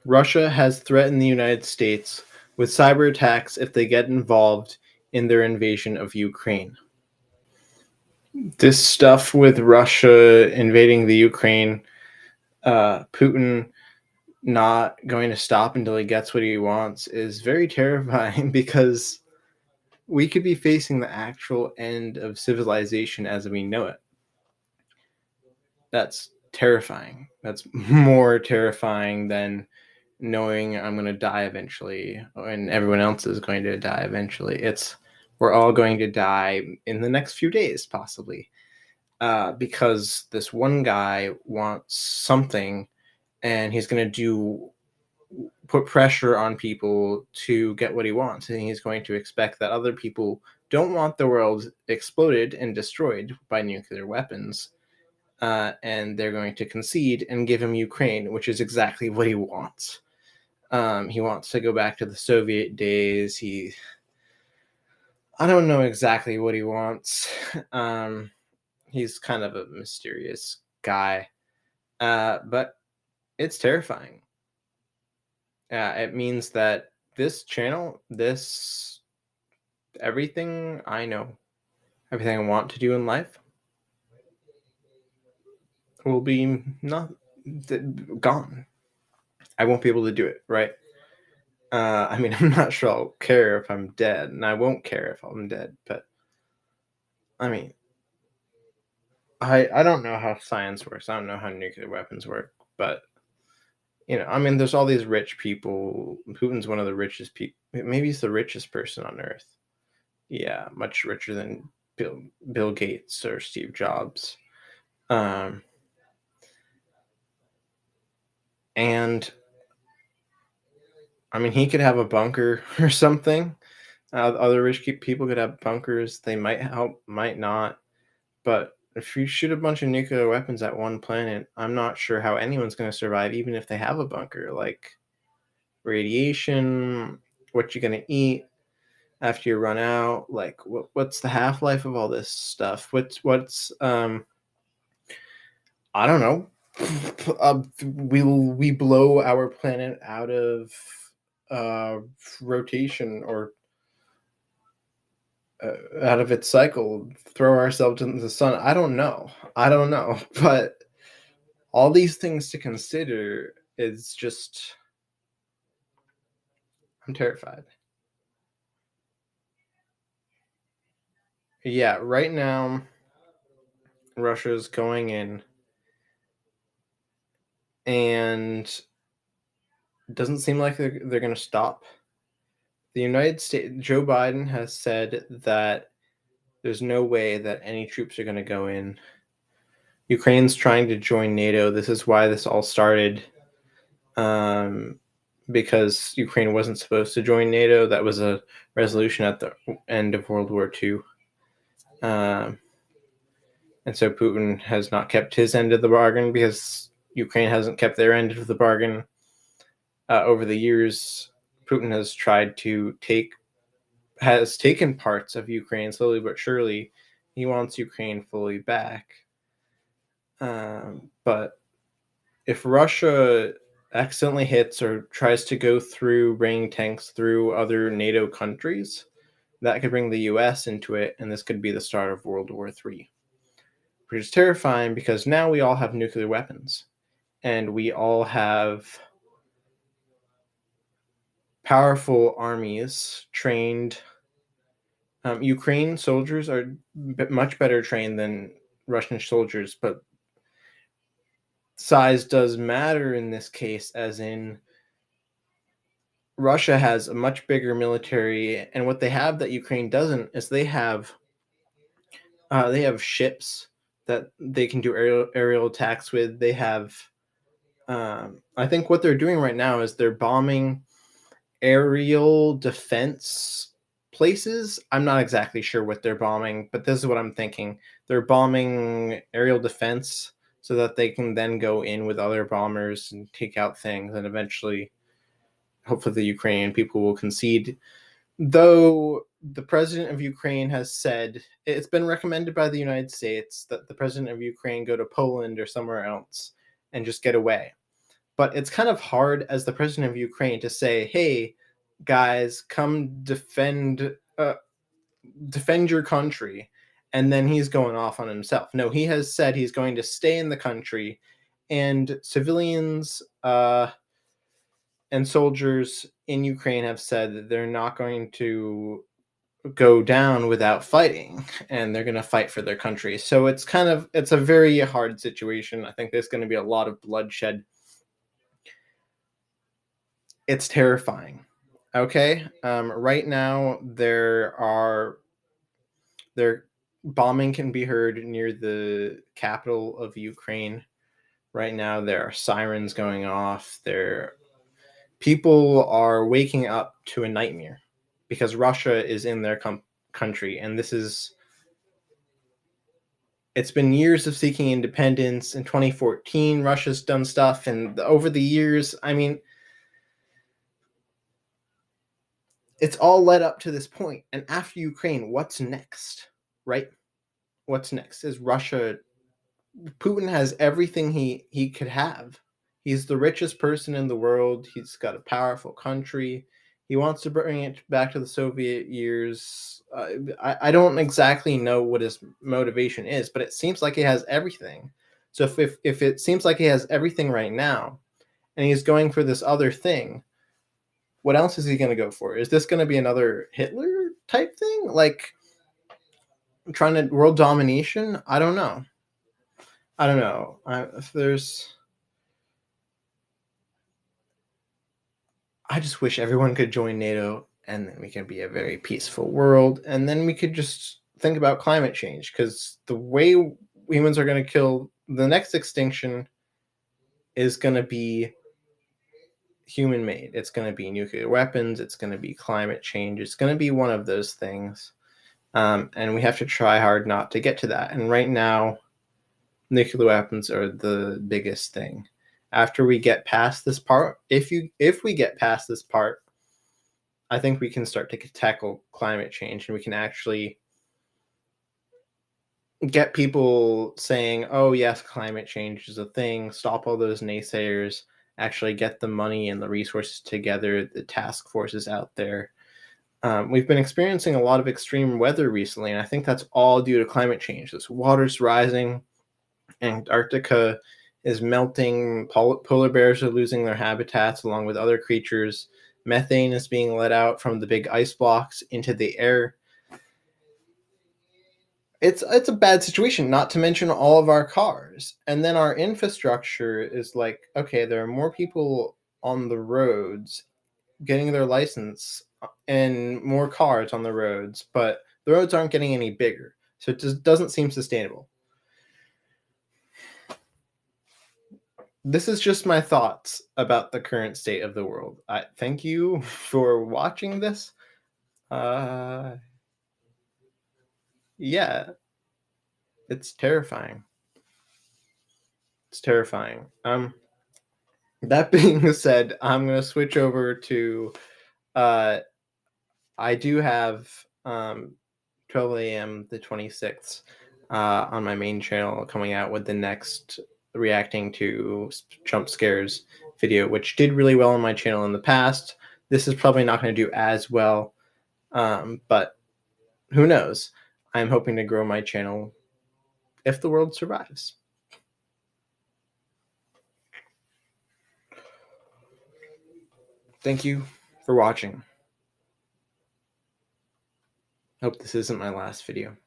Russia has threatened the United States with cyber attacks if they get involved in their invasion of Ukraine. This stuff with Russia invading the Ukraine, Putin not going to stop until he gets what he wants is very terrifying because we could be facing the actual end of civilization as we know it. That's terrifying. That's more terrifying than knowing I'm going to die eventually and everyone else is going to die eventually. We're all going to die in the next few days, possibly, because this one guy wants something and he's going to put pressure on people to get what he wants, and he's going to expect that other people don't want the world exploded and destroyed by nuclear weapons, and they're going to concede and give him Ukraine, which is exactly what he wants. He wants to go back to the Soviet days. I don't know exactly what he wants. He's kind of a mysterious guy, but it's terrifying. It means that this channel, everything I know, everything I want to do in life will be not gone. I won't be able to do it, right? I mean, I'm not sure I'll care if I'm dead, and I won't care if I'm dead, but I mean, I don't know how science works. I don't know how nuclear weapons work, but I mean, there's all these rich people. Putin's one of the richest people. Maybe he's the richest person on Earth. Yeah, much richer than Bill Gates or Steve Jobs. Um, and I mean, he could have a bunker or something. Other rich people could have bunkers. They might help, might not. But if you shoot a bunch of nuclear weapons at one planet, I'm not sure how anyone's going to survive, even if they have a bunker. Like radiation, what you're going to eat after you run out. Like what's the half life of all this stuff? What's I don't know. Will we blow our planet out of rotation or out of its cycle, throw ourselves into the sun? I don't know. But all these things to consider is just, I'm terrified. Yeah, right now, Russia's going in and it doesn't seem like they're going to stop. The United States, Joe Biden has said that there's no way that any troops are going to go in. Ukraine's trying to join NATO. This is why this all started, because Ukraine wasn't supposed to join NATO. That was a resolution at the end of World War II. And so Putin has not kept his end of the bargain because Ukraine hasn't kept their end of the bargain. Over the years, Putin has taken parts of Ukraine slowly but surely. He wants Ukraine fully back. But if Russia accidentally hits or tries to go through bringing tanks through other NATO countries, that could bring the US into it, and this could be the start of World War III, which is terrifying because now we all have nuclear weapons, and we all have powerful armies trained. Ukraine soldiers are much better trained than Russian soldiers, but size does matter in this case, as in Russia has a much bigger military, and what they have that Ukraine doesn't is they have ships that they can do aerial attacks with. They have, I think what they're doing right now is they're bombing aerial defense places. I'm not exactly sure what they're bombing, but this is what I'm thinking. They're bombing aerial defense so that they can then go in with other bombers and take out things, and eventually, hopefully, the Ukrainian people will concede. Though the president of Ukraine has said it's been recommended by the United States that the president of Ukraine go to Poland or somewhere else and just get away. But it's kind of hard as the president of Ukraine to say, "Hey, guys, come defend your country," and then he's going off on himself. No, he has said he's going to stay in the country, and civilians and soldiers in Ukraine have said that they're not going to go down without fighting, and they're going to fight for their country. So it's a very hard situation. I think there's going to be a lot of bloodshed. It's terrifying. Okay, right now there bombing can be heard near the capital of Ukraine. Right now, there are sirens going off. People are waking up to a nightmare because Russia is in their country, and it's been years of seeking independence. In 2014, Russia's done stuff, and over the years, I mean, it's all led up to this point. And after Ukraine, what's next? Right? What's next? Is Russia Putin has everything he could have. He's the richest person in the world. He's got a powerful country. He wants to bring it back to the Soviet years. I don't exactly know what his motivation is, but it seems like he has everything. So if it seems like he has everything right now, and he's going for this other thing, what else is he going to go for? Is this going to be another Hitler type thing, like trying to world domination? I don't know. I don't know. If there's I just wish everyone could join NATO, and then we can be a very peaceful world, and then we could just think about climate change, because the way humans are going to kill the next extinction is going to be human made. It's going to be nuclear weapons. It's going to be climate change. It's going to be one of those things. And we have to try hard not to get to that. And right now, nuclear weapons are the biggest thing. After we get past this part, if we get past this part, I think we can start to tackle climate change, and we can actually get people saying, "Oh yes, climate change is a thing." Stop all those naysayers. Actually, get the money and the resources together. The task forces out there. We've been experiencing a lot of extreme weather recently, and I think that's all due to climate change. This water's rising. Antarctica is melting. Polar bears are losing their habitats along with other creatures. Methane is being let out from the big ice blocks into the air. It's a bad situation, not to mention all of our cars. And then our infrastructure is like, okay, there are more people on the roads getting their license and more cars on the roads, but the roads aren't getting any bigger. So it just doesn't seem sustainable. This is just my thoughts about the current state of the world. I thank you for watching this. Uh, yeah, it's terrifying. It's terrifying. That being said, I'm gonna switch over to. Uh, I do have 12 a.m. the 26th on my main channel coming out with the next reacting to jump scares video, which did really well on my channel in the past. This is probably not going to do as well, but who knows? I'm hoping to grow my channel if the world survives. Thank you for watching. Hope this isn't my last video.